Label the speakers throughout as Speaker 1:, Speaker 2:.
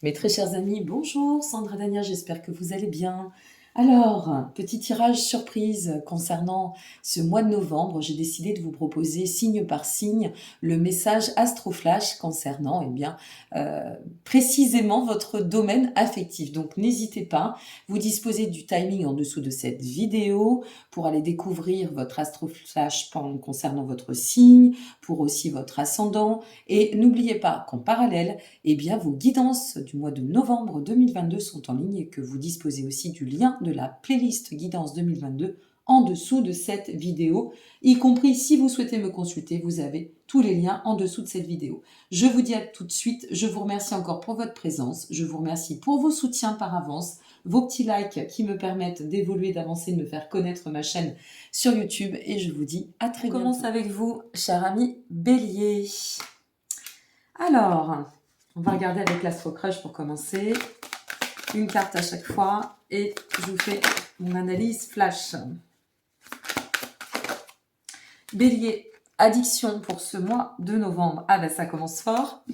Speaker 1: Mes très chers amis, bonjour, Sandra Dania, j'espère que vous allez bien. Alors, petit tirage surprise concernant ce mois de novembre, j'ai décidé de vous proposer signe par signe le message Astroflash concernant précisément votre domaine affectif. Donc n'hésitez pas, vous disposez du timing en dessous de cette vidéo pour aller découvrir votre Astroflash concernant votre signe, pour aussi votre ascendant. Et n'oubliez pas qu'en parallèle, vos guidances du mois de novembre 2022 sont en ligne et que vous disposez aussi du lien de la playlist guidance 2022 en dessous de cette vidéo, y compris si vous souhaitez me consulter, vous avez tous les liens en dessous de cette vidéo. Je vous dis à tout de suite, je vous remercie encore pour votre présence, je vous remercie pour vos soutiens par avance, vos petits likes qui me permettent d'évoluer, d'avancer, de me faire connaître ma chaîne sur YouTube et je vous dis à très bientôt. Je commence avec vous, cher ami Bélier. Alors, on va regarder avec l'Astro Crush pour commencer. Une carte à chaque fois et je vous fais mon analyse flash. Bélier, addiction pour ce mois de novembre. Ah ben ça commence fort.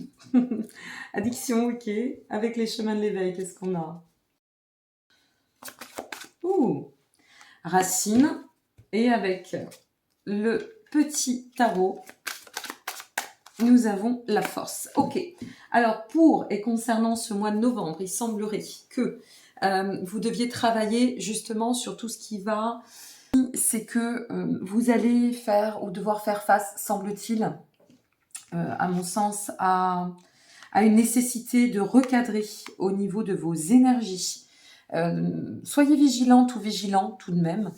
Speaker 1: Addiction, ok. Avec les chemins de l'éveil, qu'est-ce qu'on a? Ouh, Racine. Et avec le petit tarot, nous avons la force. Ok. Alors, pour et concernant ce mois de novembre, il semblerait que vous deviez travailler justement sur tout ce qui va. C'est que vous allez faire ou devoir faire face, semble-t-il, à mon sens, à une nécessité de recadrer au niveau de vos énergies. Soyez vigilante ou vigilant tout de même,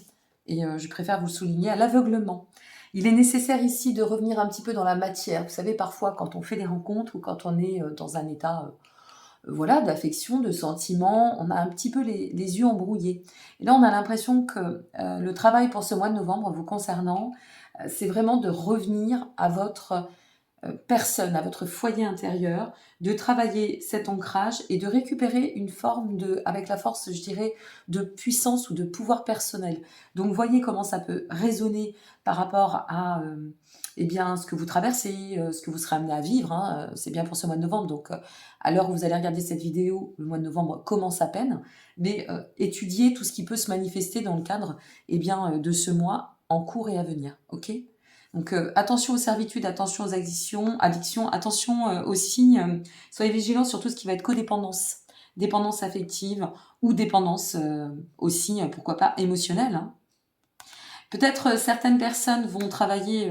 Speaker 1: et je préfère vous souligner à l'aveuglement. Il est nécessaire ici de revenir un petit peu dans la matière. Vous savez, parfois, quand on fait des rencontres ou quand on est dans un état voilà, d'affection, de sentiment, on a un petit peu les yeux embrouillés. Et là, on a l'impression que le travail pour ce mois de novembre vous concernant, c'est vraiment de revenir à votre personne, à votre foyer intérieur, de travailler cet ancrage et de récupérer une forme de, avec la force, je dirais, de puissance ou de pouvoir personnel. Donc, voyez comment ça peut résonner par rapport à ce que vous traversez, ce que vous serez amené à vivre. Hein, c'est bien pour ce mois de novembre. Donc, à l'heure où vous allez regarder cette vidéo, le mois de novembre commence à peine. Mais étudiez tout ce qui peut se manifester dans le cadre de ce mois en cours et à venir. Ok ? Donc attention aux servitudes, attention aux addictions, attention aux signes. Soyez vigilants sur tout ce qui va être codépendance, dépendance affective ou dépendance aussi, pourquoi pas, émotionnelle. Hein. Peut-être certaines personnes vont travailler,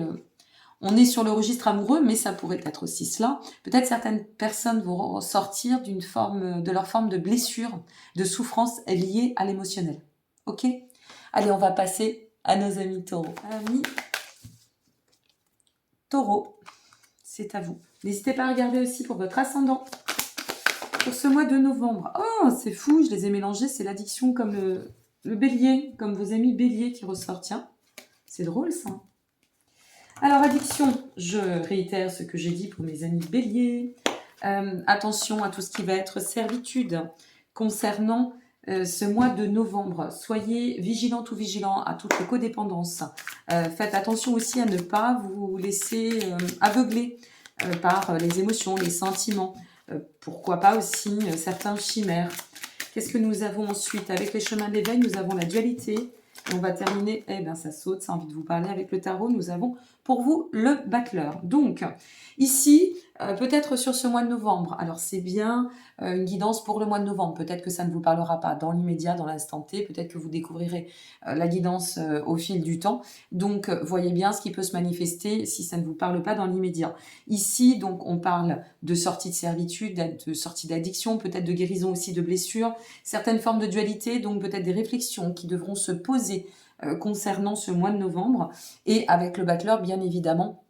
Speaker 1: on est sur le registre amoureux, mais ça pourrait être aussi cela. Peut-être certaines personnes vont sortir de leur forme de blessure, de souffrance liée à l'émotionnel. Ok ? Allez, on va passer à nos amis taureaux. Amis Taureau, c'est à vous. N'hésitez pas à regarder aussi pour votre ascendant. Pour ce mois de novembre. Oh, c'est fou, je les ai mélangés. C'est l'addiction comme le bélier, comme vos amis béliers qui ressortent. Tiens, c'est drôle ça. Alors, addiction, je réitère ce que j'ai dit pour mes amis béliers. Attention à tout ce qui va être servitude concernant ce mois de novembre. Soyez vigilantes ou vigilants à toutes les codépendances. Faites attention aussi à ne pas vous laisser aveugler par les émotions, les sentiments. Pourquoi pas aussi certains chimères. Qu'est-ce que nous avons ensuite? Avec les chemins d'éveil, nous avons la dualité. Et on va terminer, ça saute, ça a envie de vous parler. Avec le tarot, nous avons pour vous le battleur. Donc, ici, peut-être sur ce mois de novembre, alors c'est bien une guidance pour le mois de novembre, peut-être que ça ne vous parlera pas dans l'immédiat, dans l'instant T, peut-être que vous découvrirez la guidance au fil du temps, donc voyez bien ce qui peut se manifester si ça ne vous parle pas dans l'immédiat. Ici, donc, on parle de sortie de servitude, de sortie d'addiction, peut-être de guérison aussi de blessures, certaines formes de dualité, donc peut-être des réflexions qui devront se poser concernant ce mois de novembre, et avec le battleur, bien évidemment,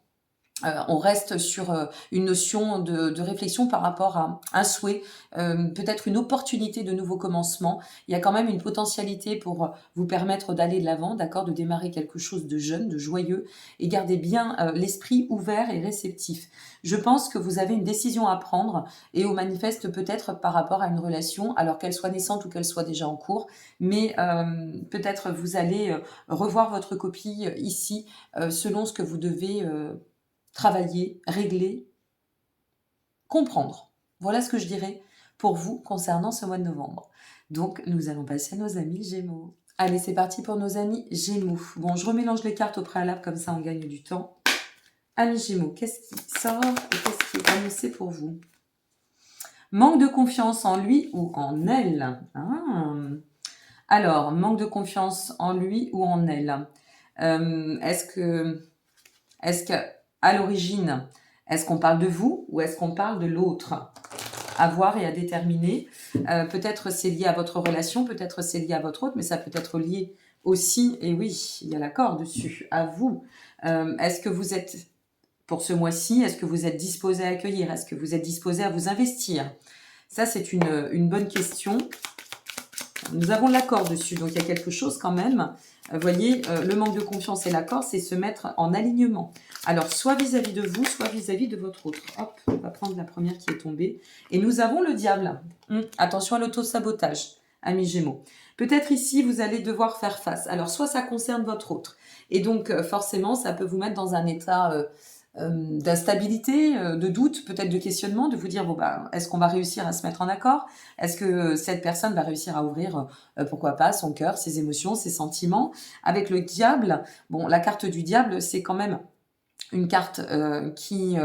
Speaker 1: on reste sur une notion de réflexion par rapport à un souhait, peut-être une opportunité de nouveau commencement. Il y a quand même une potentialité pour vous permettre d'aller de l'avant, d'accord, de démarrer quelque chose de jeune, de joyeux, et gardez bien l'esprit ouvert et réceptif. Je pense que vous avez une décision à prendre et au manifeste peut-être par rapport à une relation, alors qu'elle soit naissante ou qu'elle soit déjà en cours, mais peut-être vous allez revoir votre copie ici selon ce que vous devez travailler, régler, comprendre. Voilà ce que je dirais pour vous concernant ce mois de novembre. Donc, nous allons passer à nos amis Gémeaux. Allez, c'est parti pour nos amis Gémeaux. Bon, je remélange les cartes au préalable, comme ça on gagne du temps. Amis Gémeaux, qu'est-ce qui sort et qu'est-ce qui est annoncé pour vous? Manque de confiance en lui ou en elle. Alors, manque de confiance en lui ou en elle. Est-ce que à l'origine, est-ce qu'on parle de vous ou est-ce qu'on parle de l'autre? À voir et à déterminer. Peut-être c'est lié à votre relation, peut-être c'est lié à votre autre, mais ça peut être lié aussi, et oui, il y a l'accord dessus, à vous. Est-ce que vous êtes, pour ce mois-ci, est-ce que vous êtes disposé à accueillir? Est-ce que vous êtes disposé à vous investir? Ça, c'est une bonne question. Nous avons l'accord dessus, donc il y a quelque chose quand même. Vous voyez, le manque de confiance et l'accord, c'est se mettre en alignement. Alors, soit vis-à-vis de vous, soit vis-à-vis de votre autre. Hop, on va prendre la première qui est tombée. Et nous avons le diable. Attention à l'auto-sabotage, amis Gémeaux. Peut-être ici, vous allez devoir faire face. Alors, soit ça concerne votre autre. Et donc, forcément, ça peut vous mettre dans un état d'instabilité, de doute, peut-être de questionnement, de vous dire, bon, bah, est-ce qu'on va réussir à se mettre en accord? Est-ce que cette personne va réussir à ouvrir, pourquoi pas, son cœur, ses émotions, ses sentiments? Avec le diable, bon, la carte du diable, c'est quand même une carte qui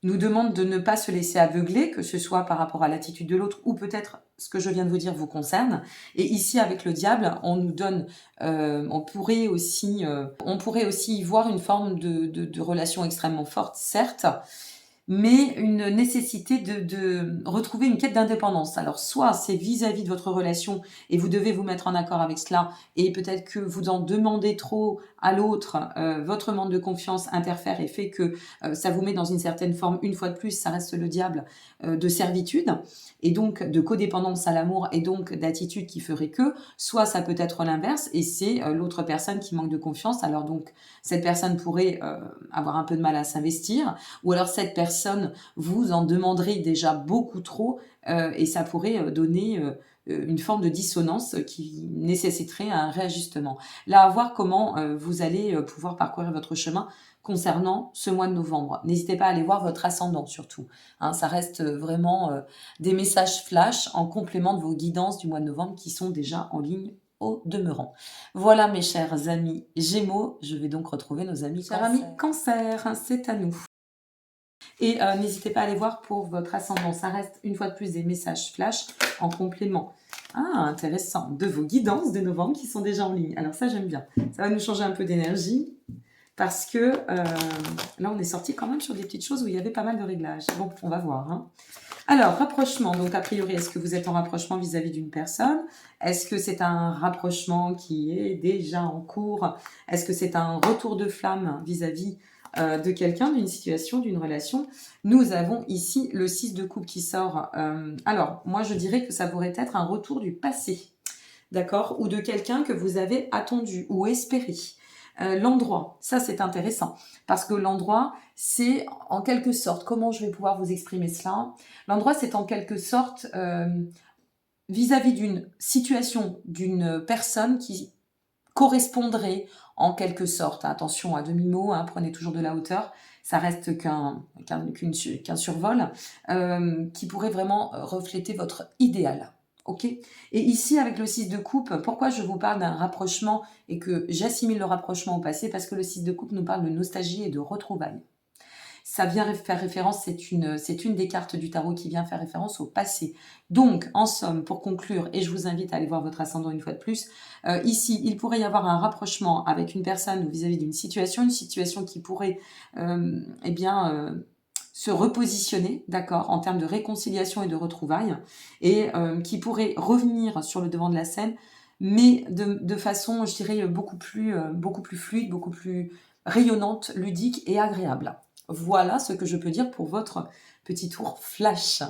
Speaker 1: nous demande de ne pas se laisser aveugler, que ce soit par rapport à l'attitude de l'autre ou peut-être ce que je viens de vous dire vous concerne. Et ici, avec le diable, on nous donne, on pourrait aussi y voir une forme de relation extrêmement forte, certes, mais une nécessité de retrouver une quête d'indépendance. Alors, soit c'est vis-à-vis de votre relation et vous devez vous mettre en accord avec cela, et peut-être que vous en demandez trop à l'autre, votre manque de confiance interfère et fait que ça vous met dans une certaine forme, une fois de plus, ça reste le diable, de servitude, et donc de codépendance à l'amour, et donc d'attitude qui ferait que, soit ça peut être l'inverse, et c'est l'autre personne qui manque de confiance, alors donc cette personne pourrait avoir un peu de mal à s'investir, ou alors cette personne vous en demanderait déjà beaucoup trop et ça pourrait donner une forme de dissonance qui nécessiterait un réajustement. Là, à voir comment vous allez pouvoir parcourir votre chemin concernant ce mois de novembre. N'hésitez pas à aller voir votre ascendant surtout. Ça reste vraiment des messages flash en complément de vos guidances du mois de novembre qui sont déjà en ligne au demeurant. Voilà mes chers amis Gémeaux, je vais donc retrouver nos amis Cancer. Chers amis Cancer, c'est à nous. Et n'hésitez pas à aller voir pour votre ascendant. Ça reste une fois de plus des messages flash en complément. Intéressant. De vos guidances de novembre qui sont déjà en ligne. Alors ça, j'aime bien. Ça va nous changer un peu d'énergie parce que là, on est sorti quand même sur des petites choses où il y avait pas mal de réglages. Bon, on va voir. Alors, rapprochement. Donc, a priori, est-ce que vous êtes en rapprochement vis-à-vis d'une personne? Est-ce que c'est un rapprochement qui est déjà en cours? Est-ce que c'est un retour de flamme vis-à-vis de quelqu'un, d'une situation, d'une relation? Nous avons ici le 6 de coupe qui sort. Alors, moi, je dirais que ça pourrait être un retour du passé, d'accord? Ou de quelqu'un que vous avez attendu ou espéré. L'endroit, ça c'est intéressant, parce que l'endroit, c'est en quelque sorte, comment je vais pouvoir vous exprimer cela? L'endroit, c'est en quelque sorte vis-à-vis d'une situation, d'une personne qui correspondrait en quelque sorte, attention à demi-mot, prenez toujours de la hauteur, ça reste qu'un survol, qui pourrait vraiment refléter votre idéal. Ok. Et ici, avec le 6 de coupe, pourquoi je vous parle d'un rapprochement et que j'assimile le rapprochement au passé? Parce que le 6 de coupe nous parle de nostalgie et de retrouvailles. Ça vient faire référence, c'est une des cartes du tarot qui vient faire référence au passé. Donc, en somme, pour conclure, et je vous invite à aller voir votre ascendant une fois de plus, ici, il pourrait y avoir un rapprochement avec une personne ou vis-à-vis d'une situation, une situation qui pourrait, se repositionner, d'accord, en termes de réconciliation et de retrouvailles, et qui pourrait revenir sur le devant de la scène, mais de façon, je dirais, beaucoup plus fluide, beaucoup plus rayonnante, ludique et agréable. Voilà ce que je peux dire pour votre petit tour flash.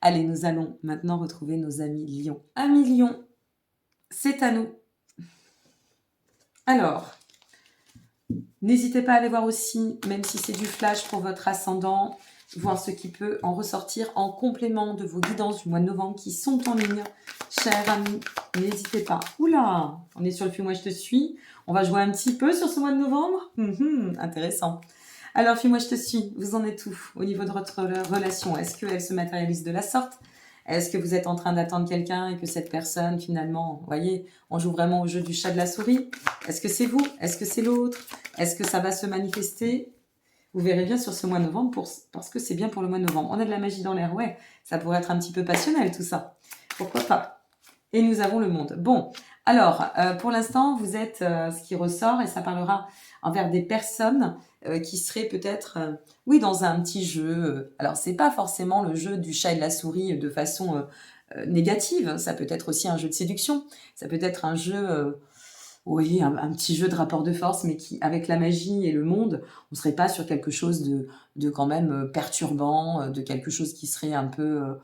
Speaker 1: Allez, nous allons maintenant retrouver nos amis Lions. Amis Lions, c'est à nous. Alors, n'hésitez pas à aller voir aussi, même si c'est du flash pour votre ascendant, voir ce qui peut en ressortir en complément de vos guidances du mois de novembre qui sont en ligne. Chers amis, n'hésitez pas. Oula, on est sur le film Moi je te suis. On va jouer un petit peu sur ce mois de novembre. Intéressant. Alors, Fille, moi je te suis. Vous en êtes où au niveau de votre relation? Est-ce qu'elle se matérialise de la sorte? Est-ce que vous êtes en train d'attendre quelqu'un et que cette personne, finalement, vous voyez, on joue vraiment au jeu du chat de la souris. Est-ce que c'est vous? Est-ce que c'est l'autre? Est-ce que ça va se manifester? Vous verrez bien sur ce mois de novembre, parce que c'est bien pour le mois de novembre. On a de la magie dans l'air, ouais. Ça pourrait être un petit peu passionnel, tout ça. Pourquoi pas? Et nous avons le monde. Bon, alors, pour l'instant, vous êtes ce qui ressort, et ça parlera envers des personnes qui seraient peut-être, oui, dans un petit jeu. Alors, c'est pas forcément le jeu du chat et de la souris de façon négative. Ça peut être aussi un jeu de séduction. Ça peut être un jeu... oui, un petit jeu de rapport de force, mais qui, avec la magie et le monde, on serait pas sur quelque chose de quand même perturbant, de quelque chose qui serait un peu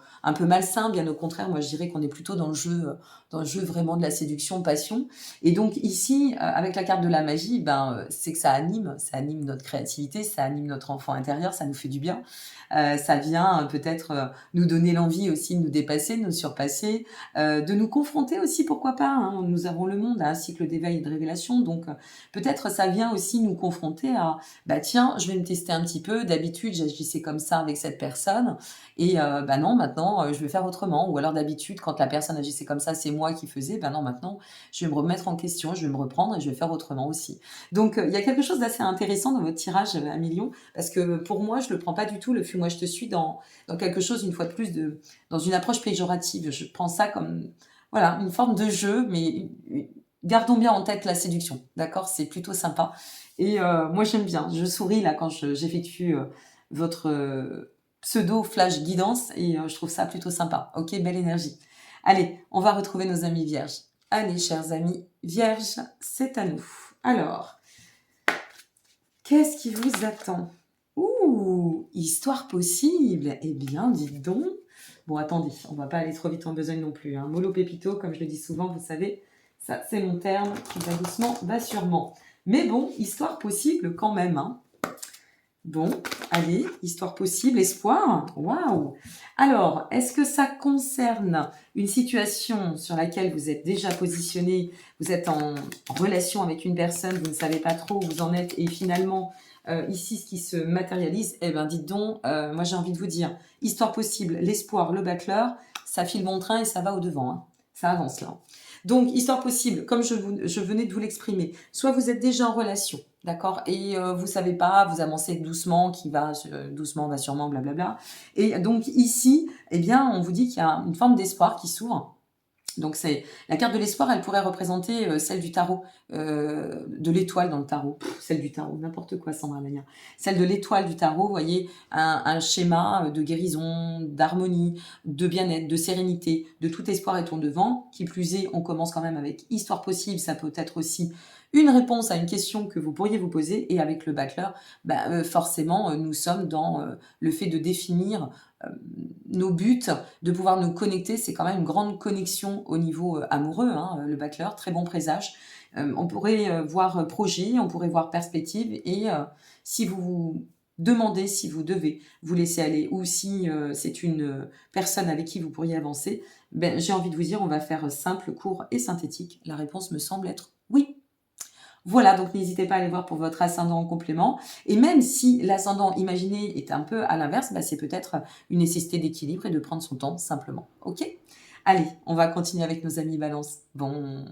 Speaker 1: malsain. Bien au contraire, moi je dirais qu'on est plutôt dans le jeu vraiment de la séduction, passion. Et donc ici, avec la carte de la magie, c'est que ça anime notre créativité, ça anime notre enfant intérieur, ça nous fait du bien. Ça vient peut-être nous donner l'envie aussi de nous dépasser, de nous surpasser, de nous confronter aussi, pourquoi pas, hein. Nous avons le monde à un cycle d'éveil et de révélation, donc peut-être ça vient aussi nous confronter à, tiens, je vais me tester un petit peu, d'habitude j'agissais comme ça avec cette personne, et non, maintenant je vais faire autrement, ou alors d'habitude quand la personne agissait comme ça, c'est moi qui faisais, non, maintenant je vais me remettre en question, je vais me reprendre et je vais faire autrement aussi. Donc il y a quelque chose d'assez intéressant dans votre tirage à million, parce que pour moi, je le prends pas du tout, le fuis-moi je te suis, dans quelque chose, une fois de plus, dans une approche péjorative. Je prends ça comme, voilà, une forme de jeu, mais gardons bien en tête la séduction, d'accord? C'est plutôt sympa. Et moi, j'aime bien. Je souris là quand j'effectue votre pseudo flash guidance, et je trouve ça plutôt sympa. Ok, belle énergie. Allez, on va retrouver nos amis vierges. Allez, chers amis vierges, c'est à nous. Alors, qu'est-ce qui vous attend? Ouh, histoire possible. Eh bien, dites donc. Bon, attendez, on va pas aller trop vite en besogne non plus, hein. Mollo pépito, comme je le dis souvent, vous savez, ça c'est mon terme, qui va doucement, va sûrement. Mais bon, histoire possible quand même, hein. Bon, allez, histoire possible, espoir. Waouh! Alors, est-ce que ça concerne une situation sur laquelle vous êtes déjà positionné, vous êtes en relation avec une personne, vous ne savez pas trop où vous en êtes, et finalement, ici, ce qui se matérialise, eh bien, dites donc, moi j'ai envie de vous dire, histoire possible, l'espoir, le bachelor, ça file bon train et ça va au-devant, hein. Ça avance là. Donc, histoire possible, comme je venais de vous l'exprimer, soit vous êtes déjà en relation, d'accord, et vous savez pas, vous avancez doucement, doucement va sûrement, blablabla. Et donc ici, eh bien, on vous dit qu'il y a une forme d'espoir qui s'ouvre. Donc c'est la carte de l'espoir, elle pourrait représenter celle du tarot, de l'étoile dans le tarot, celle du tarot, n'importe quoi, Sandra Lania. Celle de l'étoile du tarot, vous voyez, un schéma de guérison, d'harmonie, de bien-être, de sérénité, de tout espoir est au devant. Qui plus est, on commence quand même avec histoire possible, ça peut être aussi une réponse à une question que vous pourriez vous poser, et avec le bachelor, forcément, nous sommes dans le fait de définir nos buts, de pouvoir nous connecter. C'est quand même une grande connexion au niveau amoureux, hein, le bachelor, très bon présage. On pourrait voir projet, on pourrait voir perspective, et si vous vous demandez si vous devez vous laisser aller, ou si c'est une personne avec qui vous pourriez avancer, j'ai envie de vous dire, on va faire simple, court et synthétique. La réponse me semble être oui. Voilà, donc n'hésitez pas à aller voir pour votre ascendant en complément. Et même si l'ascendant imaginé est un peu à l'inverse, c'est peut-être une nécessité d'équilibre et de prendre son temps simplement. Ok? Allez, on va continuer avec nos amis Balance. Bon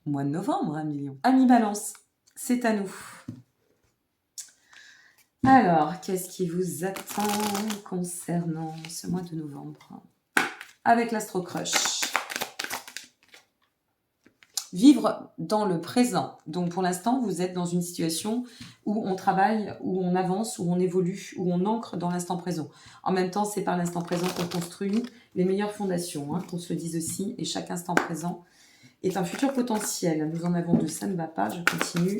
Speaker 1: mois de novembre, 1 million. Amis Balance, c'est à nous. Alors, qu'est-ce qui vous attend concernant ce mois de novembre? Avec l'Astro Crush. Vivre dans le présent. Donc pour l'instant, vous êtes dans une situation où on travaille, où on avance, où on évolue, où on ancre dans l'instant présent. En même temps, c'est par l'instant présent qu'on construit les meilleures fondations, hein, qu'on se le dise aussi, et chaque instant présent est un futur potentiel. Nous en avons deux, ça ne va pas, je continue.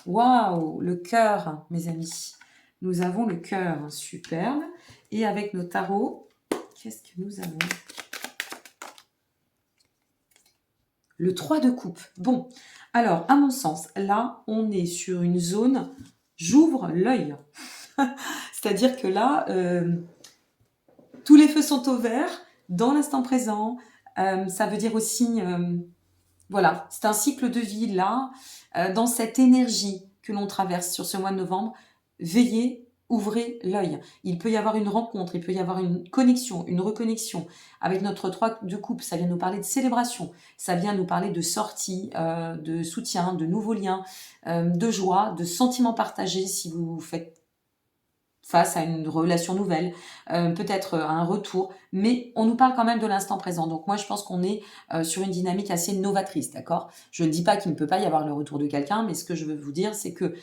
Speaker 1: Waouh, le cœur, mes amis. Nous avons le cœur, superbe. Et avec nos tarots, qu'est-ce que nous avons ? Le 3 de coupe. Bon, alors, à mon sens, là, on est sur une zone, j'ouvre l'œil. C'est-à-dire que là, tous les feux sont au vert, dans l'instant présent. Ça veut dire aussi, voilà, c'est un cycle de vie, là, dans cette énergie que l'on traverse sur ce mois de novembre. Veillez ouvrez l'œil. Il peut y avoir une rencontre, il peut y avoir une connexion, une reconnexion. Avec notre 3 de coupe, ça vient nous parler de célébration, ça vient nous parler de sortie, de soutien, de nouveaux liens, de joie, de sentiments partagés si vous faites face à une relation nouvelle, peut-être à un retour, mais on nous parle quand même de l'instant présent. Donc moi, je pense qu'on est sur une dynamique assez novatrice, d'accord? Je ne dis pas qu'il ne peut pas y avoir le retour de quelqu'un, mais ce que je veux vous dire, c'est que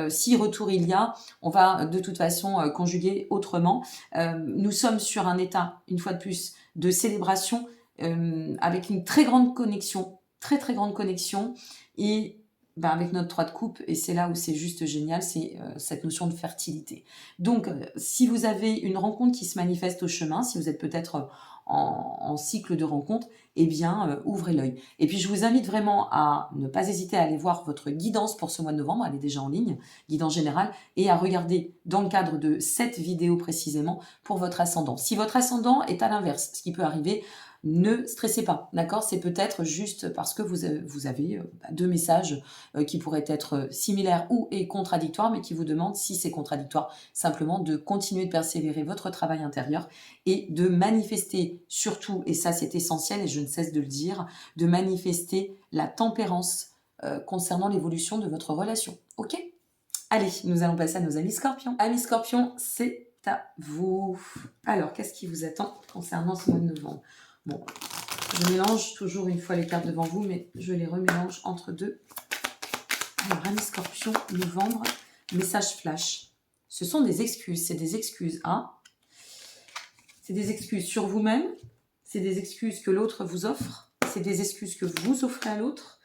Speaker 1: si retour il y a, on va de toute façon conjuguer autrement. Nous sommes sur un état, une fois de plus, de célébration, avec une très grande connexion, très très grande connexion, et ben avec notre 3 de coupe, et c'est là où c'est juste génial, c'est cette notion de fertilité. Donc, si vous avez une rencontre qui se manifeste au chemin, si vous êtes peut-être en cycle de rencontre, eh bien, ouvrez l'œil. Et puis, je vous invite vraiment à ne pas hésiter à aller voir votre guidance pour ce mois de novembre, elle est déjà en ligne, guidance générale, et à regarder dans le cadre de cette vidéo précisément pour votre ascendant. Si votre ascendant est à l'inverse, ce qui peut arriver, ne stressez pas, d'accord? C'est peut-être juste parce que vous avez deux messages qui pourraient être similaires ou et contradictoires, mais qui vous demandent, si c'est contradictoire, simplement de continuer de persévérer votre travail intérieur et de manifester surtout, et ça c'est essentiel et je ne cesse de le dire, de manifester la tempérance concernant l'évolution de votre relation. Ok? Allez, nous allons passer à nos amis scorpions. Amis scorpions, c'est à vous. Alors, qu'est-ce qui vous attend concernant ce mois de novembre? Bon, je mélange toujours une fois les cartes devant vous, mais je les remélange entre deux. Alors, amis scorpions, novembre, message flash. Ce sont des excuses, c'est des excuses à... C'est des excuses sur vous-même, c'est des excuses que l'autre vous offre, c'est des excuses que vous offrez à l'autre.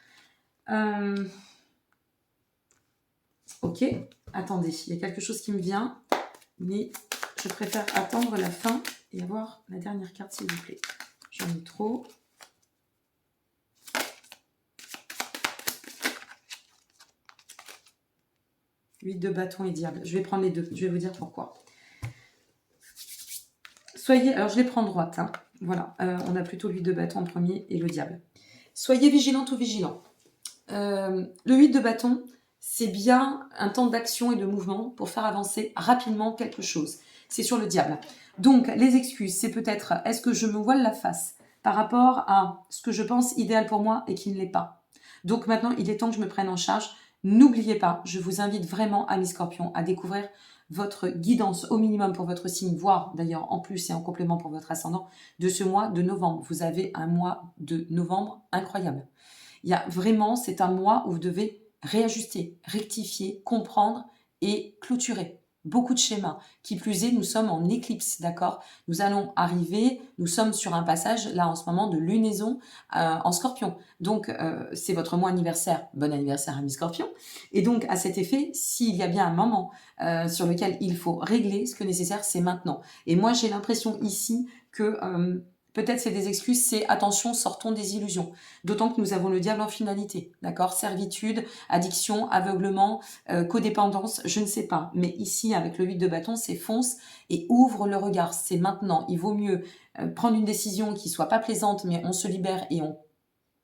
Speaker 1: Ok, attendez, il y a quelque chose qui me vient, mais je préfère attendre la fin et avoir la dernière carte, s'il vous plaît. J'en ai trop. Huit de bâton et diable. Je vais prendre les deux. Je vais vous dire pourquoi. Soyez... Alors, je les prends droite. Hein. Voilà. On a plutôt l'huile de bâton en premier et le diable. Soyez vigilante ou vigilant. Le 8 de bâton, c'est bien un temps d'action et de mouvement pour faire avancer rapidement quelque chose. C'est sur le diable. Donc, les excuses, c'est peut-être, est-ce que je me voile la face par rapport à ce que je pense idéal pour moi et qui ne l'est pas. Donc maintenant, il est temps que je me prenne en charge. N'oubliez pas, je vous invite vraiment, amis scorpions, à découvrir votre guidance au minimum pour votre signe, voire d'ailleurs en plus et en complément pour votre ascendant, de ce mois de novembre. Vous avez un mois de novembre incroyable. Il y a vraiment, c'est un mois où vous devez réajuster, rectifier, comprendre et clôturer. Beaucoup de schémas. Qui plus est, nous sommes en éclipse, d'accord? Nous allons arriver, nous sommes sur un passage, là en ce moment, de lunaison en scorpion. Donc, c'est votre mois anniversaire. Bon anniversaire, ami scorpion. Et donc, à cet effet, s'il y a bien un moment sur lequel il faut régler, ce que nécessaire, c'est maintenant. Et moi, j'ai l'impression ici que... peut-être c'est des excuses, c'est attention, sortons des illusions. D'autant que nous avons le diable en finalité, d'accord? Servitude, addiction, aveuglement, codépendance, je ne sais pas. Mais ici, avec le 8 de bâton, c'est fonce et ouvre le regard. C'est maintenant. Il vaut mieux prendre une décision qui soit pas plaisante, mais on se libère et on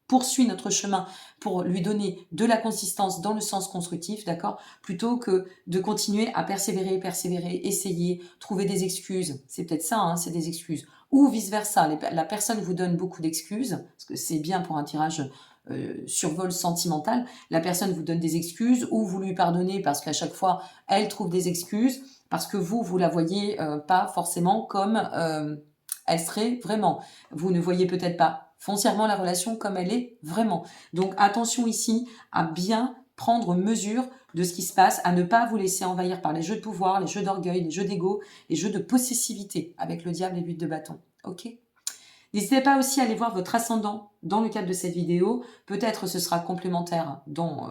Speaker 1: poursuit notre chemin pour lui donner de la consistance dans le sens constructif, d'accord? Plutôt que de continuer à persévérer, essayer, trouver des excuses. C'est peut-être ça, hein, c'est des excuses. Ou vice-versa, la personne vous donne beaucoup d'excuses, parce que c'est bien pour un tirage survol sentimental, la personne vous donne des excuses, ou vous lui pardonnez parce qu'à chaque fois, elle trouve des excuses, parce que vous la voyez pas forcément comme elle serait vraiment. Vous ne voyez peut-être pas foncièrement la relation comme elle est vraiment. Donc attention ici à bien prendre mesure de ce qui se passe, à ne pas vous laisser envahir par les jeux de pouvoir, les jeux d'orgueil, les jeux d'ego, les jeux de possessivité avec le diable et l'huile de bâton. Ok? N'hésitez pas aussi à aller voir votre ascendant dans le cadre de cette vidéo. Peut-être ce sera complémentaire dans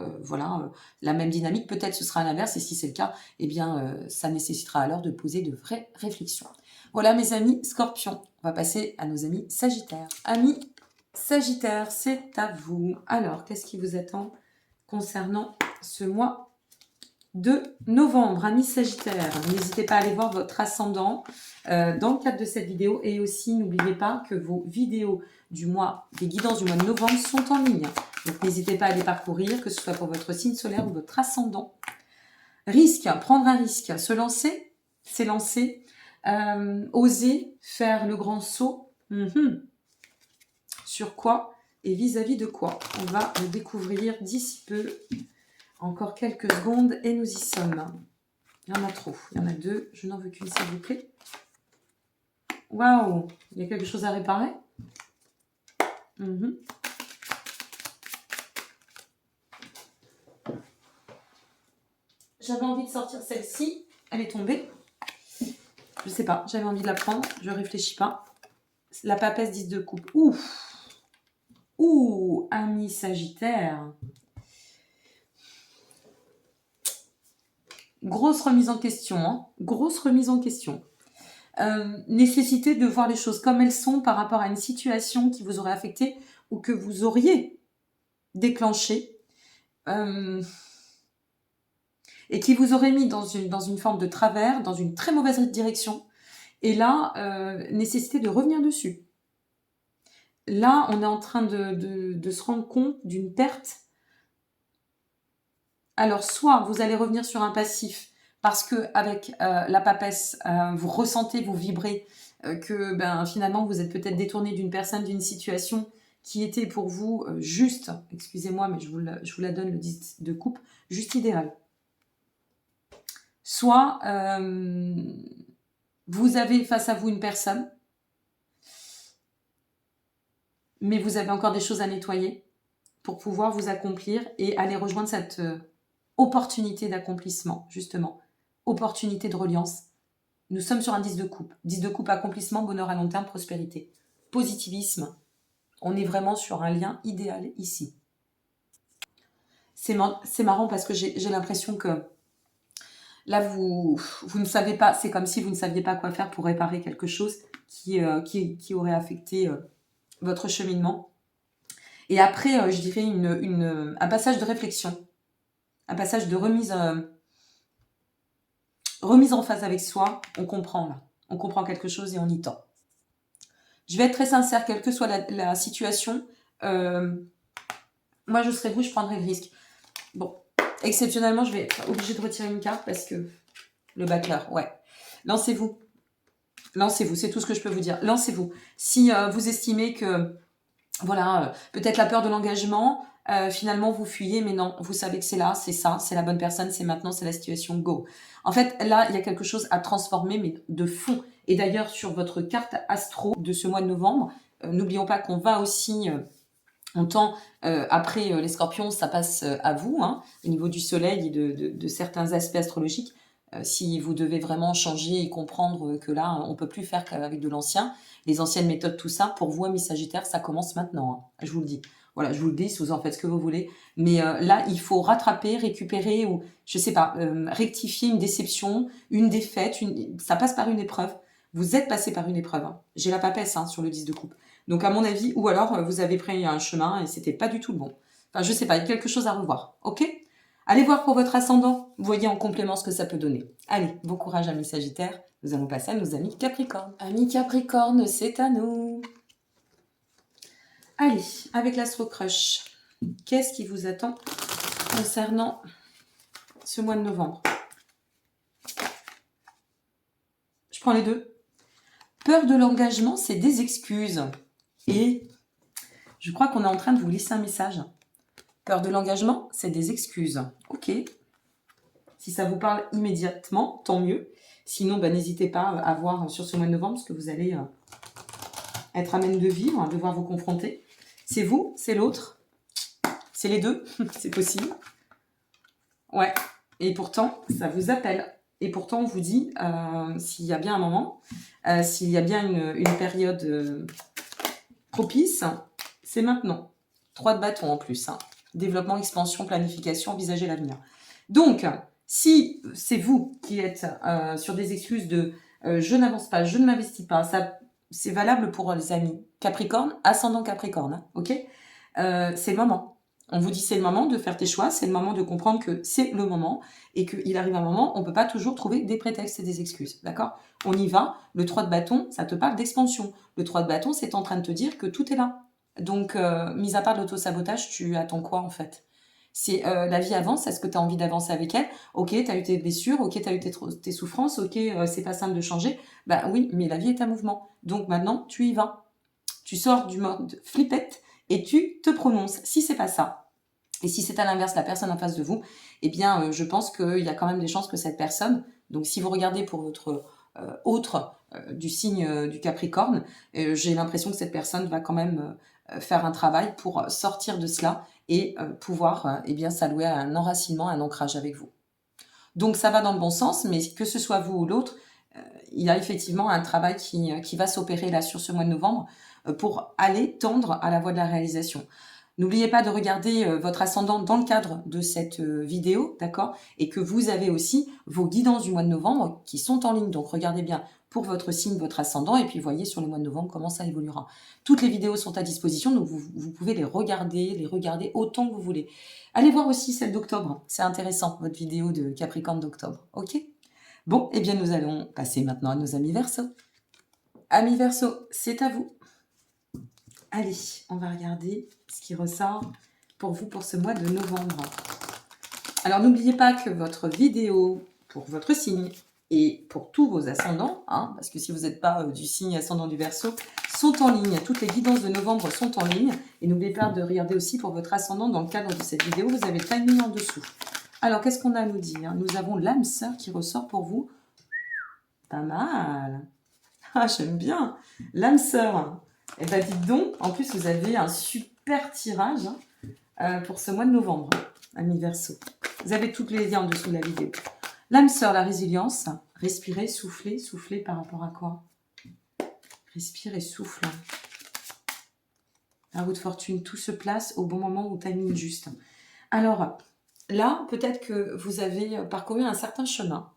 Speaker 1: la même dynamique. Peut-être ce sera à l'inverse. Et si c'est le cas, eh bien, ça nécessitera alors de poser de vraies réflexions. Voilà mes amis scorpions. On va passer à nos amis sagittaires. Amis Sagittaire, c'est à vous. Alors, qu'est-ce qui vous attend concernant ce mois de novembre, amis Sagittaire? N'hésitez pas à aller voir votre ascendant dans le cadre de cette vidéo. Et aussi, n'oubliez pas que vos vidéos du mois, des guidances du mois de novembre sont en ligne. Donc, n'hésitez pas à les parcourir, que ce soit pour votre signe solaire ou votre ascendant. Risque, prendre un risque, se lancer s'élancer, oser faire le grand saut. Sur quoi et vis-à-vis de quoi? On va le découvrir d'ici peu. Encore quelques secondes et nous y sommes. Il y en a trop. Il y en a 2. Je n'en veux qu'une, s'il vous plaît. Waouh! Il y a quelque chose à réparer? J'avais envie de sortir celle-ci. Elle est tombée. Je sais pas. J'avais envie de la prendre. Je réfléchis pas. La papesse 10 de coupe. Ouf! Ouh! Ami Sagittaire. Grosse remise en question. Hein. Grosse remise en question. Nécessité de voir les choses comme elles sont par rapport à une situation qui vous aurait affecté ou que vous auriez déclenché et qui vous aurait mis dans une forme de travers, dans une très mauvaise direction. Et là, nécessité de revenir dessus. Là, on est en train de se rendre compte d'une perte. Alors, soit vous allez revenir sur un passif parce que avec la papesse, vous ressentez, vous vibrez que finalement vous êtes peut-être détourné d'une personne, d'une situation qui était pour vous juste, excusez-moi, mais je vous la donne, le 10 de coupe, juste idéal. Soit vous avez face à vous une personne, mais vous avez encore des choses à nettoyer pour pouvoir vous accomplir et aller rejoindre cette opportunité d'accomplissement, justement, opportunité de reliance. Nous sommes sur un 10 de coupe. 10 de coupe, accomplissement, bonheur à long terme, prospérité. Positivisme. On est vraiment sur un lien idéal ici. C'est marrant parce que j'ai l'impression que là, vous ne savez pas, c'est comme si vous ne saviez pas quoi faire pour réparer quelque chose qui aurait affecté votre cheminement. Et après, je dirais un passage de réflexion, un passage de remise en phase avec soi. On comprend là. On comprend quelque chose et on y tend. Je vais être très sincère, quelle que soit la situation, moi je serais vous, je prendrais le risque. Bon, exceptionnellement, je vais être obligée de retirer une carte parce que le bâcleur, ouais. Lancez-vous. Lancez-vous, c'est tout ce que je peux vous dire. Lancez-vous. Si vous estimez que, voilà, peut-être la peur de l'engagement, finalement vous fuyez, mais non, vous savez que c'est là, c'est ça, c'est la bonne personne, c'est maintenant, c'est la situation, go. En fait, là, il y a quelque chose à transformer, mais de fond. Et d'ailleurs, sur votre carte astro de ce mois de novembre, n'oublions pas qu'on va aussi... on tend, après les scorpions, ça passe à vous, hein, au niveau du soleil et de certains aspects astrologiques. Si vous devez vraiment changer et comprendre que là, on ne peut plus faire qu'avec de l'ancien, les anciennes méthodes, tout ça, pour vous, amis Sagittaires, ça commence maintenant. Hein, je vous le dis. Voilà, je vous le dis, si vous en faites ce que vous voulez. Mais là, il faut rattraper, récupérer ou, je sais pas, rectifier une déception, une défaite. Ça passe par une épreuve. Vous êtes passé par une épreuve. Hein. J'ai la papesse sur le 10 de coupe. Donc, à mon avis, ou alors vous avez pris un chemin et c'était pas du tout le bon. Enfin, je sais pas, il y a quelque chose à revoir. Ok ? Allez voir pour votre ascendant. Voyez en complément ce que ça peut donner. Allez, bon courage, amis Sagittaires. Nous allons passer à nos amis Capricorne. Amis Capricorne, c'est à nous. Allez, avec l'Astro Crush, qu'est-ce qui vous attend concernant ce mois de novembre? Je prends les deux. Peur de l'engagement, c'est des excuses. Et je crois qu'on est en train de vous glisser un message. Peur de l'engagement, c'est des excuses. Ok. Si ça vous parle immédiatement, tant mieux. Sinon, n'hésitez pas à voir sur ce mois de novembre ce que vous allez être à même de vivre, devoir vous confronter. C'est vous, c'est l'autre, c'est les deux, c'est possible. Ouais. Et pourtant, ça vous appelle. Et pourtant, on vous dit, s'il y a bien un moment, s'il y a bien une période propice, c'est maintenant. 3 de bâton en plus. Hein. Développement, expansion, planification, envisager l'avenir. Donc, si c'est vous qui êtes sur des excuses de je n'avance pas, je ne m'investis pas, ça, c'est valable pour les amis Capricorne, ascendant Capricorne, hein, ok c'est le moment. On vous dit c'est le moment de faire tes choix, c'est le moment de comprendre que c'est le moment et qu'il arrive un moment, on ne peut pas toujours trouver des prétextes et des excuses, d'accord? On y va, le 3 de bâton, ça te parle d'expansion. Le 3 de bâton, c'est en train de te dire que tout est là. Donc, mis à part l'auto-sabotage, tu attends quoi en fait? C'est la vie avance, est-ce que tu as envie d'avancer avec elle? Ok, tu as eu tes blessures, ok, tu as eu tes souffrances, ok, c'est pas simple de changer. Bah oui, mais la vie est un mouvement. Donc maintenant, tu y vas. Tu sors du mode flippette et tu te prononces. Si c'est pas ça, et si c'est à l'inverse la personne en face de vous, eh bien, je pense qu'il y a quand même des chances que cette personne, donc si vous regardez pour votre autre du signe du Capricorne, j'ai l'impression que cette personne va quand même faire un travail pour sortir de cela et pouvoir eh bien s'allouer à un enracinement, un ancrage avec vous. Donc ça va dans le bon sens, mais que ce soit vous ou l'autre, il y a effectivement un travail qui va s'opérer là sur ce mois de novembre pour aller tendre à la voie de la réalisation. N'oubliez pas de regarder votre ascendant dans le cadre de cette vidéo, d'accord? Et que vous avez aussi vos guidances du mois de novembre qui sont en ligne. Donc regardez bien pour votre signe, votre ascendant, et puis voyez sur le mois de novembre comment ça évoluera. Toutes les vidéos sont à disposition, donc vous pouvez les regarder autant que vous voulez. Allez voir aussi celle d'octobre, c'est intéressant, votre vidéo de Capricorne d'octobre, ok? Bon, eh bien nous allons passer maintenant à nos amis Verseau. Amis Verseau, c'est à vous. Allez, on va regarder ce qui ressort pour vous pour ce mois de novembre. Alors n'oubliez pas que votre vidéo pour votre signe et pour tous vos ascendants, hein, parce que si vous n'êtes pas du signe ascendant du Verseau, sont en ligne. Toutes les guidances de novembre sont en ligne. Et n'oubliez pas de regarder aussi pour votre ascendant dans le cadre de cette vidéo. Vous avez le timing en dessous. Alors, qu'est-ce qu'on a à nous dire? Nous avons l'âme sœur qui ressort pour vous. Pas mal. Ah, j'aime bien. L'âme sœur. Eh bien, dites donc, en plus, vous avez un super tirage pour ce mois de novembre, amis Verseau. Vous avez toutes les liens en dessous de la vidéo. L'âme sœur, la résilience. Respirez, soufflez. Soufflez par rapport à quoi? Respire et souffle. La roue de fortune, tout se place au bon moment, au timing juste. Alors, là, peut-être que vous avez parcouru un certain chemin.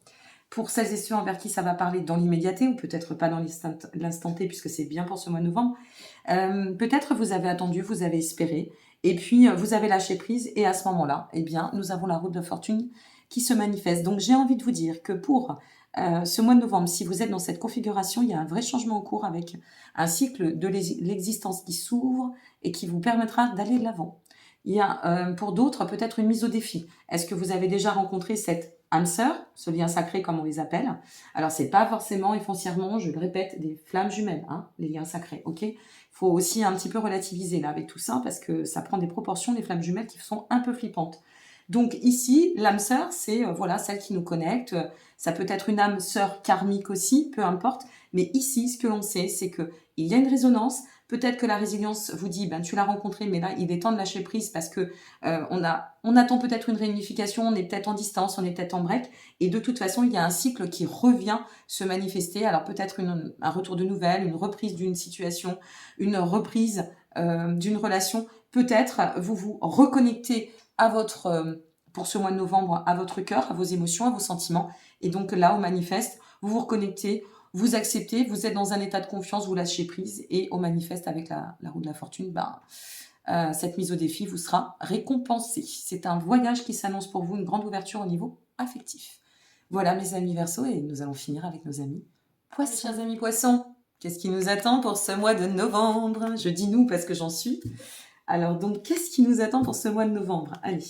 Speaker 1: Pour celles et ceux envers qui ça va parler dans l'immédiateté, ou peut-être pas dans l'instant T, puisque c'est bien pour ce mois de novembre, peut-être vous avez attendu, vous avez espéré, et puis vous avez lâché prise, et à ce moment-là, eh bien, nous avons la roue de fortune qui se manifeste. Donc, j'ai envie de vous dire que pour ce mois de novembre, si vous êtes dans cette configuration, il y a un vrai changement en cours avec un cycle de l'existence qui s'ouvre et qui vous permettra d'aller de l'avant. Il y a pour d'autres peut-être une mise au défi. Est-ce que vous avez déjà rencontré cette âme sœur, ce lien sacré comme on les appelle? Alors c'est pas forcément et foncièrement, je le répète, des flammes jumelles, hein, les liens sacrés, ok? Il faut aussi un petit peu relativiser là avec tout ça parce que ça prend des proportions, les flammes jumelles qui sont un peu flippantes. Donc ici, l'âme sœur, c'est voilà celle qui nous connecte. Ça peut être une âme sœur karmique aussi, peu importe. Mais ici, ce que l'on sait, c'est que il y a une résonance. Peut-être que la résilience vous dit, ben tu l'as rencontré, mais là il est temps de lâcher prise parce que on attend peut-être une réunification, on est peut-être en distance, on est peut-être en break. Et de toute façon, il y a un cycle qui revient se manifester. Alors peut-être un retour de nouvelles, une reprise d'une situation, une reprise d'une relation. Peut-être vous vous reconnectez à votre, pour ce mois de novembre, à votre cœur, à vos émotions, à vos sentiments. Et donc là, au manifeste, vous vous reconnectez, vous acceptez, vous êtes dans un état de confiance, vous lâchez prise. Et au manifeste, avec la roue de la fortune, cette mise au défi vous sera récompensée. C'est un voyage qui s'annonce pour vous, une grande ouverture au niveau affectif. Voilà mes amis Verseau, et nous allons finir avec nos amis Poissons. Chers amis Poissons, qu'est-ce qui nous attend pour ce mois de novembre? Je dis nous parce que j'en suis. Alors donc, qu'est-ce qui nous attend pour ce mois de novembre? Allez,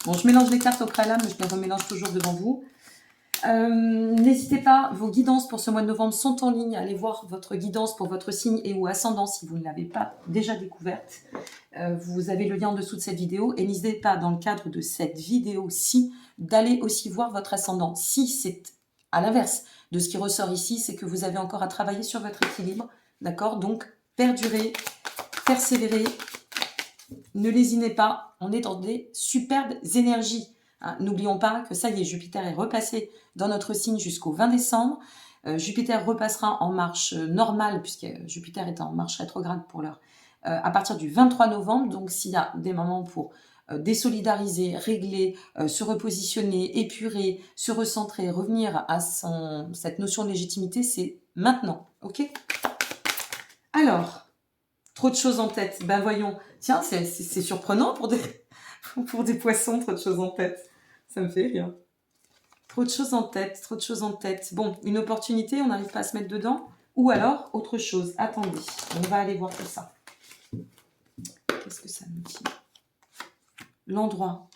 Speaker 1: bon, je mélange les cartes au préalable, mais je les remélange toujours devant vous. N'hésitez pas, vos guidances pour ce mois de novembre sont en ligne. Allez voir votre guidance pour votre signe et ou ascendant si vous ne l'avez pas déjà découverte. Vous avez le lien en dessous de cette vidéo. Et n'hésitez pas, dans le cadre de cette vidéo-ci, d'aller aussi voir votre ascendant. Si c'est à l'inverse de ce qui ressort ici, c'est que vous avez encore à travailler sur votre équilibre. D'accord? Donc, perdurez, persévérez. Ne lésinez pas, on est dans des superbes énergies. Hein, n'oublions pas que ça y est, Jupiter est repassé dans notre signe jusqu'au 20 décembre. Jupiter repassera en marche normale, puisque Jupiter est en marche rétrograde pour l'heure, à partir du 23 novembre. Donc s'il y a des moments pour désolidariser, régler, se repositionner, épurer, se recentrer, revenir à cette notion de légitimité, c'est maintenant. Ok? Alors... Trop de choses en tête. Ben voyons. Tiens, c'est surprenant pour des poissons, trop de choses en tête. Ça me fait rire. Trop de choses en tête, trop de choses en tête. Bon, une opportunité, on n'arrive pas à se mettre dedans. Ou alors, autre chose. Attendez, on va aller voir tout ça. Qu'est-ce que ça me dit? L'endroit.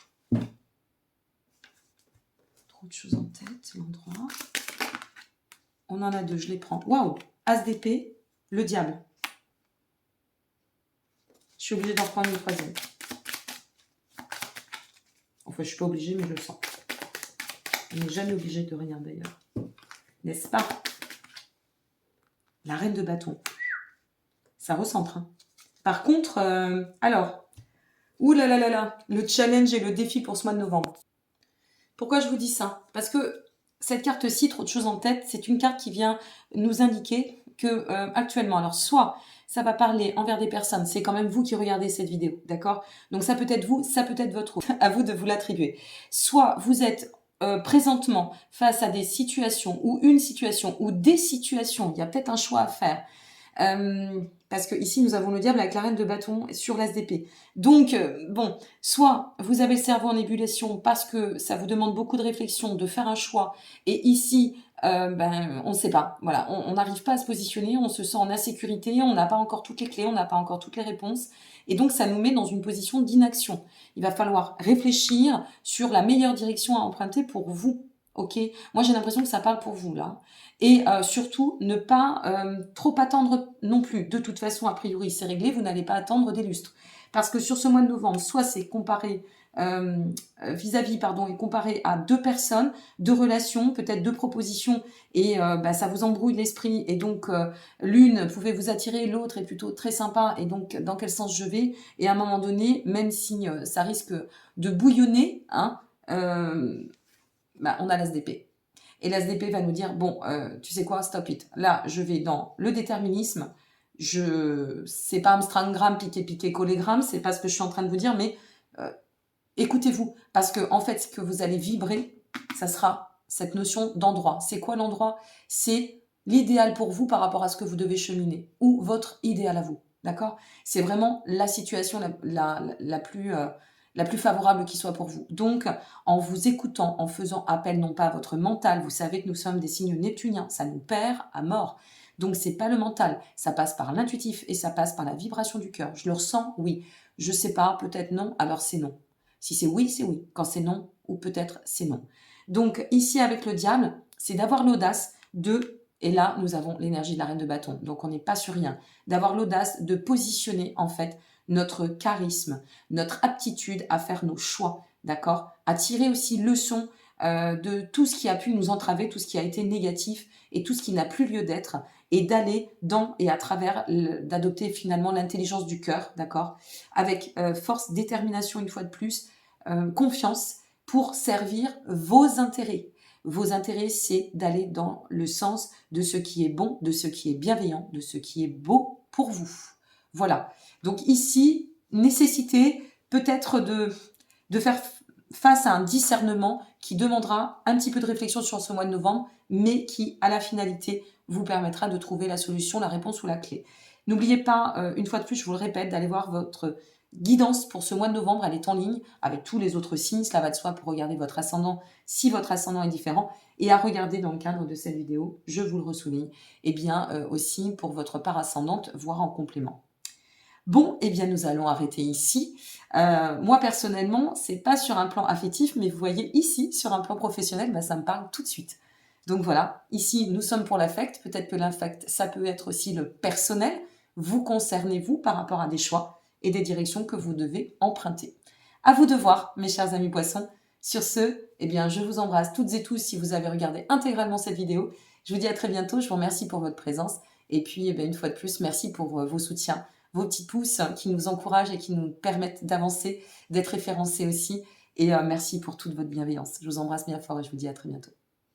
Speaker 1: autre chose en tête, l'endroit. On en a 2, je les prends. Waouh! As d'épée, le diable. Je suis obligée d'en prendre une troisième. Enfin, je ne suis pas obligée, mais je le sens. On n'est jamais obligé de rien d'ailleurs. N'est-ce pas? La reine de bâton. Ça recentre. Hein. Par contre, alors, ouh là là là là, le challenge et le défi pour ce mois de novembre. Pourquoi je vous dis ça? Parce que cette carte-ci, trop de choses en tête, c'est une carte qui vient nous indiquer que actuellement, alors soit ça va parler envers des personnes, c'est quand même vous qui regardez cette vidéo, d'accord? Donc ça peut être vous, ça peut être votre autre, à vous de vous l'attribuer. Soit vous êtes présentement face à des situations ou une situation ou des situations, il y a peut-être un choix à faire. Parce que ici nous avons le diable avec la reine de bâton sur l'as d'épée. Donc bon, soit vous avez le cerveau en ébullition parce que ça vous demande beaucoup de réflexion, de faire un choix, et ici on ne sait pas, voilà, on n'arrive pas à se positionner, on se sent en insécurité, on n'a pas encore toutes les clés, on n'a pas encore toutes les réponses, et donc ça nous met dans une position d'inaction. Il va falloir réfléchir sur la meilleure direction à emprunter pour vous. Ok, moi j'ai l'impression que ça parle pour vous là. Et surtout, ne pas trop attendre non plus. De toute façon, a priori, c'est réglé, vous n'allez pas attendre des lustres. Parce que sur ce mois de novembre, soit c'est comparé vis-à-vis, et comparé à 2 personnes, 2 relations, peut-être 2 propositions, et ça vous embrouille l'esprit, et donc l'une pouvait vous attirer, l'autre est plutôt très sympa, et donc dans quel sens je vais? Et à un moment donné, même si ça risque de bouillonner, hein, on a l'as d'épée. Et l'ASDP va nous dire, bon, tu sais quoi, stop it. Là, je vais dans le déterminisme. C'est pas Amstramgram, piqué, collégramme, c'est pas ce que je suis en train de vous dire, mais écoutez-vous. Parce que, en fait, ce que vous allez vibrer, ça sera cette notion d'endroit. C'est quoi l'endroit? C'est l'idéal pour vous par rapport à ce que vous devez cheminer, ou votre idéal à vous. D'accord? C'est vraiment la situation la plus favorable qui soit pour vous. Donc, en vous écoutant, en faisant appel non pas à votre mental, vous savez que nous sommes des signes neptuniens, ça nous perd à mort. Donc, c'est pas le mental, ça passe par l'intuitif et ça passe par la vibration du cœur. Je le ressens, oui. Je sais pas, peut-être non, alors c'est non. Si c'est oui, c'est oui. Quand c'est non, ou peut-être c'est non. Donc, ici, avec le diable, c'est d'avoir l'audace de, et là, nous avons l'énergie de la reine de bâton, donc on n'est pas sur rien, d'avoir l'audace de positionner, en fait, notre charisme, notre aptitude à faire nos choix, d'accord? À tirer aussi leçon de tout ce qui a pu nous entraver, tout ce qui a été négatif et tout ce qui n'a plus lieu d'être, et d'aller dans et à travers, d'adopter finalement l'intelligence du cœur, d'accord? Avec force, détermination une fois de plus, confiance pour servir vos intérêts. Vos intérêts, c'est d'aller dans le sens de ce qui est bon, de ce qui est bienveillant, de ce qui est beau pour vous. Voilà. Donc ici, nécessité peut-être de faire face à un discernement qui demandera un petit peu de réflexion sur ce mois de novembre, mais qui, à la finalité, vous permettra de trouver la solution, la réponse ou la clé. N'oubliez pas, une fois de plus, je vous le répète, d'aller voir votre guidance pour ce mois de novembre. Elle est en ligne avec tous les autres signes. Cela va de soi pour regarder votre ascendant, si votre ascendant est différent. Et à regarder dans le cadre de cette vidéo, je vous le ressouligne, et bien aussi pour votre part ascendante, voire en complément. Bon, eh bien nous allons arrêter ici. Moi personnellement, c'est pas sur un plan affectif, mais vous voyez ici, sur un plan professionnel, ça me parle tout de suite. Donc voilà, ici nous sommes pour l'affect, peut-être que l'affect, ça peut être aussi le personnel, vous concernez-vous par rapport à des choix et des directions que vous devez emprunter. À vous de voir, mes chers amis poissons. Sur ce, eh bien je vous embrasse toutes et tous si vous avez regardé intégralement cette vidéo. Je vous dis à très bientôt, je vous remercie pour votre présence, et puis une fois de plus, merci pour vos soutiens, vos petits pouces qui nous encouragent et qui nous permettent d'avancer, d'être référencés aussi. Et merci pour toute votre bienveillance. Je vous embrasse bien fort et je vous dis à très bientôt.